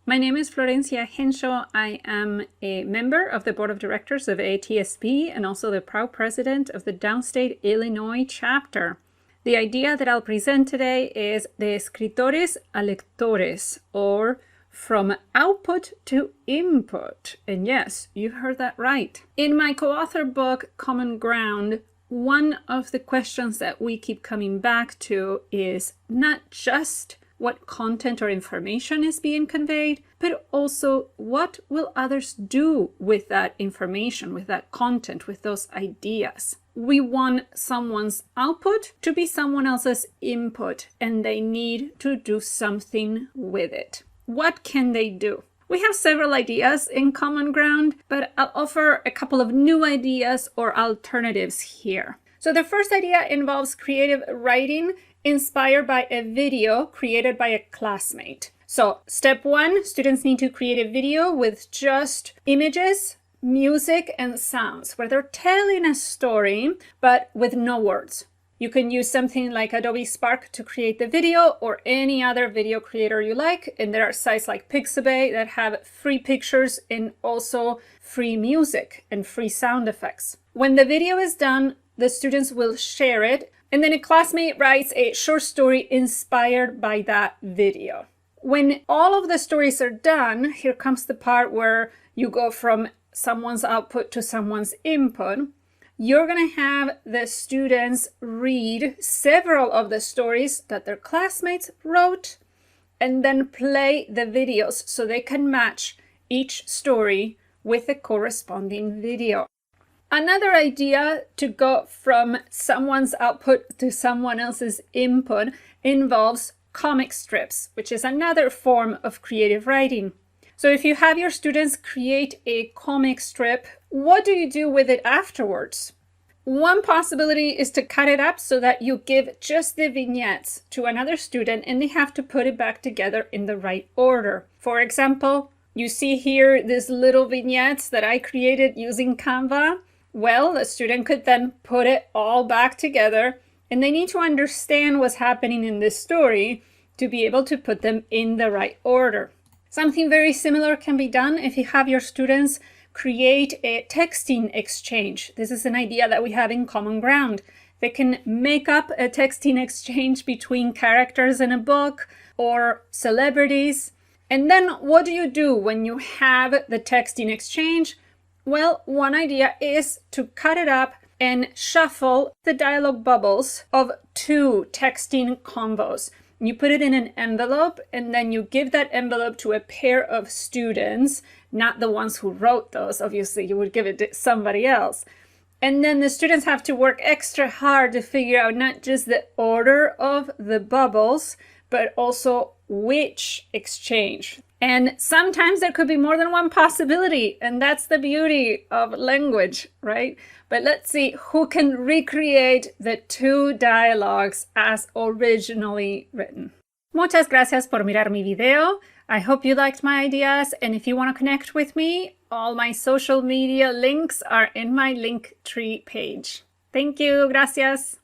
My name is Florencia Henshaw. I am a member of the Board of Directors of ATSB and also the proud president of the Downstate Illinois chapter. The idea that I'll present today is de escritores a lectores, or from output to input. And yes, you heard that right. In my co-author book, Common Ground, one of the questions that we keep coming back to is not just what content or information is being conveyed, but also what will others do with that information, with that content, with those ideas. We want someone's output to be someone else's input, and they need to do something with it. What can they do? We have several ideas in Common Ground, but I'll offer a couple of new ideas or alternatives here. So the first idea involves creative writing inspired by a video created by a classmate. So step one, students need to create a video with just images, music, and sounds where they're telling a story, but with no words. You can use something like Adobe Spark to create the video or any other video creator you like. And there are sites like Pixabay that have free pictures and also free music and free sound effects. When the video is done, the students will share it, and then a classmate writes a short story inspired by that video. When all of the stories are done, here comes the part where you go from someone's output to someone's input. You're going to have the students read several of the stories that their classmates wrote and then play the videos so they can match each story with the corresponding video. Another idea to go from someone's output to someone else's input involves comic strips, which is another form of creative writing. So if you have your students create a comic strip, what do you do with it afterwards? One possibility is to cut it up so that you give just the vignettes to another student and they have to put it back together in the right order. For example, you see here these little vignettes that I created using Canva. Well, the student could then put it all back together, and they need to understand what's happening in this story to be able to put them in the right order. Something very similar can be done if you have your students create a texting exchange. This is an idea that we have in Common Ground. They can make up a texting exchange between characters in a book or celebrities. And then what do you do when you have the texting exchange? Well, one idea is to cut it up and shuffle the dialogue bubbles of two texting combos. You put it in an envelope, and then you give that envelope to a pair of students, not the ones who wrote those. Obviously, you would give it to somebody else. And then the students have to work extra hard to figure out not just the order of the bubbles, but also which exchange. And sometimes there could be more than one possibility, and that's the beauty of language, right? But let's see who can recreate the two dialogues as originally written. Muchas gracias por mirar mi video. I hope you liked my ideas, and if you want to connect with me, all my social media links are in my Linktree page. Thank you, gracias.